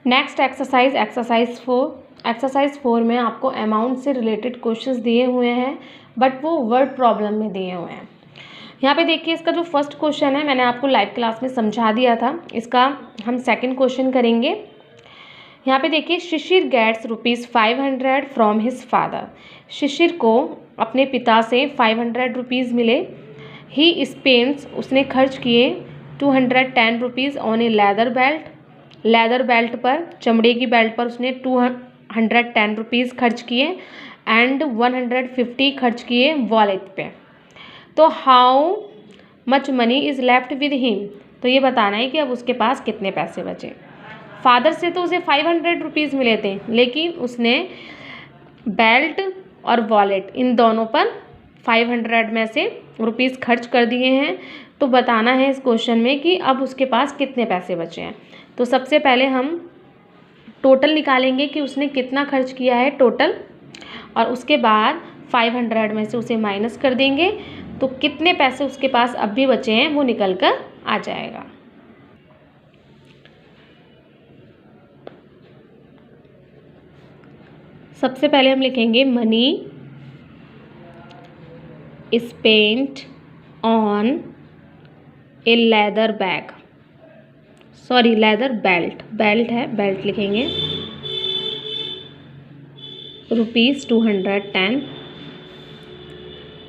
Next exercise 4 में आपको amount से रिलेटेड क्वेश्चंस दिए हुए हैं, बट वो वर्ड प्रॉब्लम में दिए हुए हैं। यहाँ पे देखिए, इसका जो फर्स्ट क्वेश्चन है मैंने आपको लाइव क्लास में समझा दिया था, इसका हम सेकंड क्वेश्चन करेंगे। यहाँ पे देखिए, शिशिर गेट्स ₹500 फ्रॉम हिज फादर। शिशिर को अपने पिता से 500 रुपीज़ मिले। ही स्पेंड्स, उसने खर्च किए 210 rupees on a leather belt पर, चमड़े की बेल्ट पर उसने 210 रुपीज़ खर्च किए एंड 150 खर्च किए वॉलेट पे। तो how much money is left with him, तो ये बताना है कि अब उसके पास कितने पैसे बचे। फादर से तो उसे 500 रुपीज़ मिले थे, लेकिन उसने बेल्ट और वॉलेट इन दोनों पर 500 में से रुपीज़ खर्च कर दिए हैं। तो बताना है इस क्वेश्चन में कि अब उसके पास कितने पैसे बचे हैं। तो सबसे पहले हम टोटल निकालेंगे कि उसने कितना खर्च किया है टोटल, और उसके बाद 500 में से उसे माइनस कर देंगे, तो कितने पैसे उसके पास अब भी बचे हैं वो निकल कर आ जाएगा। सबसे पहले हम लिखेंगे money spent on a leather belt है, बेल्ट लिखेंगे ₹210।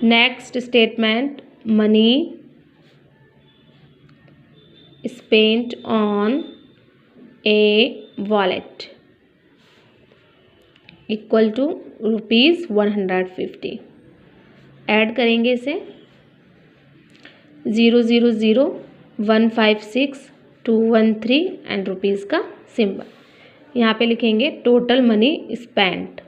Next statement, money spent on a wallet equal to ₹150। Add करेंगे इसे 000 156 213 एंड रुपीज़ का सिंबल। यहाँ पे लिखेंगे टोटल मनी स्पेंट।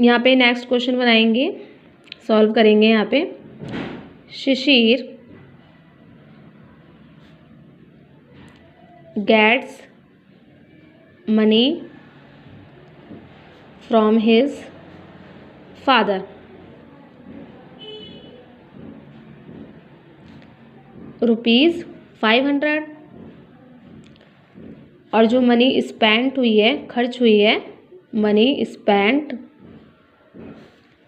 यहाँ पे नेक्स्ट क्वेश्चन बनाएंगे, सॉल्व करेंगे। यहाँ पे Shishir gets money from his father. ₹500, और जो मनी स्पेंट हुई है, खर्च हुई है, मनी स्पेंट,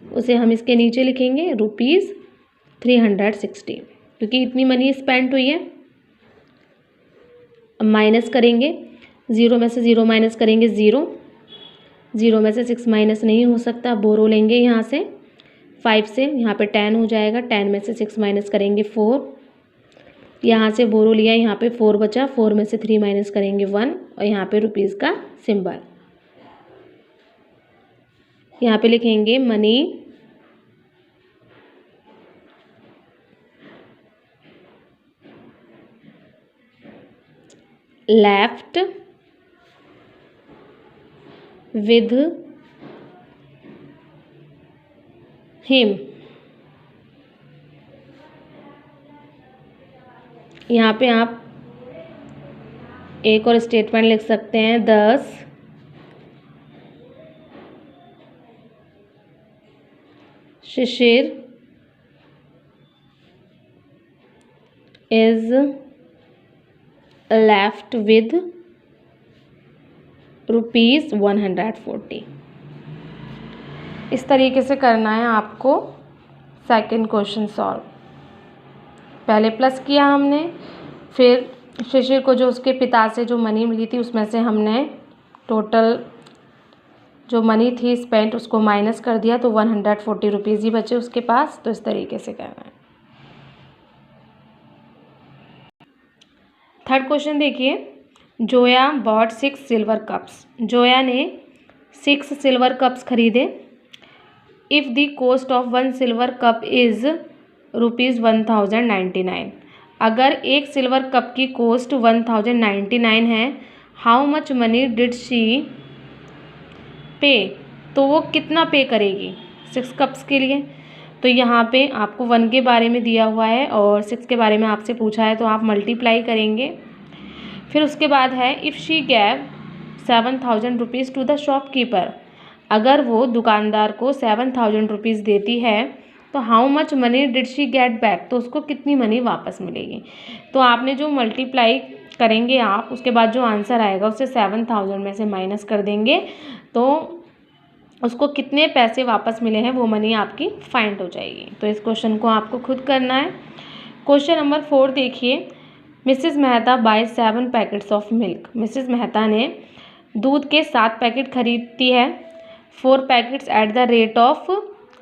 उसे हम इसके नीचे लिखेंगे ₹360, क्योंकि इतनी मनी स्पेंट हुई है। अब माइनस करेंगे, 0 में से 0 माइनस करेंगे 0 में से 6 माइनस नहीं हो सकता, बोरो लेंगे यहाँ से 5 से, यहाँ पे 10 हो जाएगा, 10 में से 6 माइनस करेंगे 4, यहाँ से बोरो लिया, यहाँ पे 4 बचा, 4 में से 3 माइनस करेंगे 1, और यहाँ पे रुपीज़ का सिंबल। यहाँ पे लिखेंगे मनी लेफ्ट विद हिम। यहाँ पे आप एक और स्टेटमेंट लिख सकते हैं, 10 शिशिर इज लेफ्ट विद ₹140। इस तरीके से करना है आपको सेकंड क्वेश्चन सॉल्व। पहले प्लस किया हमने, फिर शिशिर को जो उसके पिता से जो मनी मिली थी उसमें से हमने टोटल जो मनी थी स्पेंट उसको माइनस कर दिया, तो 140 रुपीज़ ही बचे उसके पास। तो इस तरीके से करना है। थर्ड क्वेश्चन देखिए, Zoya bought 6 silver cups. Zoya ने 6 सिल्वर कप्स खरीदे। If the cost of 1 silver cup is ₹1099, अगर एक सिल्वर कप की कॉस्ट 1099 है, how much money did she pay, तो वो कितना पे करेगी 6 कप्स के लिए। तो यहाँ पे आपको 1 के बारे में दिया हुआ है और 6 के बारे में आपसे पूछा है, तो आप मल्टीप्लाई करेंगे। फिर उसके बाद है if she gave 7,000 rupees to the shopkeeper. अगर वो दुकानदार को 7,000 रुपीज़ देती है तो how much money did she get back, तो उसको कितनी मनी वापस मिलेगी। तो आपने जो मल्टीप्लाई करेंगे आप, उसके बाद जो आंसर आएगा उससे 7,000 में से माइनस कर देंगे तो उसको कितने पैसे वापस मिले हैं वो मनी आपकी फाइंड हो जाएगी। तो इस क्वेश्चन को आपको खुद करना है। क्वेश्चन नंबर 4 देखिए, Mrs Mehta buy 7 packets of milk. Mrs Mehta ने दूध के 7 पैकेट खरीदती है। 4 packets at the rate of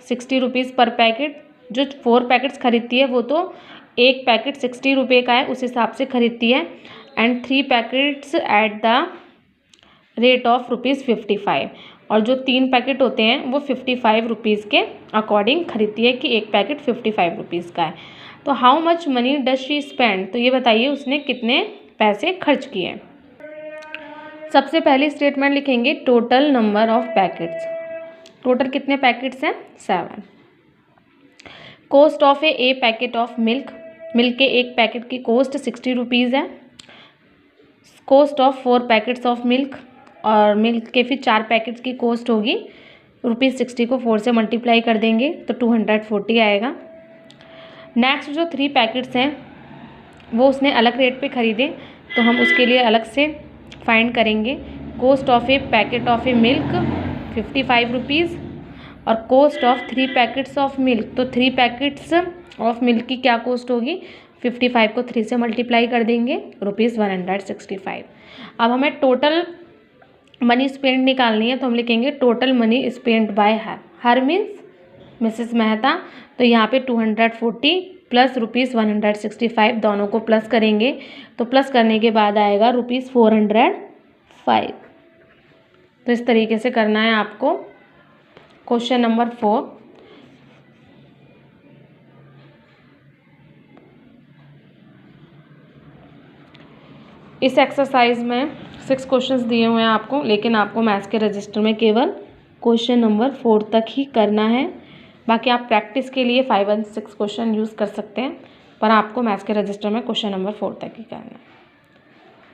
60 rupees per packet. जो 4 पैकेट्स खरीदती है वो तो एक पैकेट 60 रुपये का है, उस हिसाब से खरीदती है। And 3 packets at the rate of ₹55। और जो 3 पैकेट होते हैं वो 55 रुपीज़ के अकॉर्डिंग खरीदती है कि एक पैकेट 55 रुपीज़ का है। तो how much money does she spend, तो ये बताइए उसने कितने पैसे खर्च किए। सबसे पहली स्टेटमेंट लिखेंगे total number of packets. Total कितने पैकेट्स हैं? 7। Cost of a packet of milk. Milk के एक पैकेट की कॉस्ट 60 रुपीज़ है। Cost of 4 packets of milk, और मिल्क के फिर 4 पैकेट्स की कॉस्ट होगी ₹60 को 4 से मल्टीप्लाई कर देंगे तो 240 आएगा। नेक्स्ट जो 3 पैकेट्स हैं वो उसने अलग रेट पे ख़रीदे तो हम उसके लिए अलग से फाइंड करेंगे। Cost of a packet of a milk 55 rupees और cost of 3 packets of milk, तो 3 पैकेट्स ऑफ मिल्क की क्या कॉस्ट होगी? 55 को 3 से मल्टीप्लाई कर देंगे ₹165। अब हमें टोटल मनी स्पेंड निकालनी है तो हम लिखेंगे total money spend by her. Her means Mrs Mehta. तो यहाँ पे 240 प्लस ₹165 दोनों को प्लस करेंगे तो प्लस करने के बाद आएगा ₹405। तो इस तरीके से करना है आपको। क्वेश्चन नंबर 4, इस एक्सरसाइज में 6 क्वेश्चंस दिए हुए हैं आपको, लेकिन आपको मैथ्स के रजिस्टर में केवल क्वेश्चन नंबर 4 तक ही करना है। बाकी आप प्रैक्टिस के लिए 5 और 6 क्वेश्चन यूज़ कर सकते हैं, पर आपको मैथ्स के रजिस्टर में क्वेश्चन नंबर 4 तक ही करना है।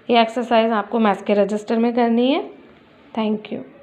ये एक्सरसाइज आपको मैथ्स के रजिस्टर में करनी है। Thank you.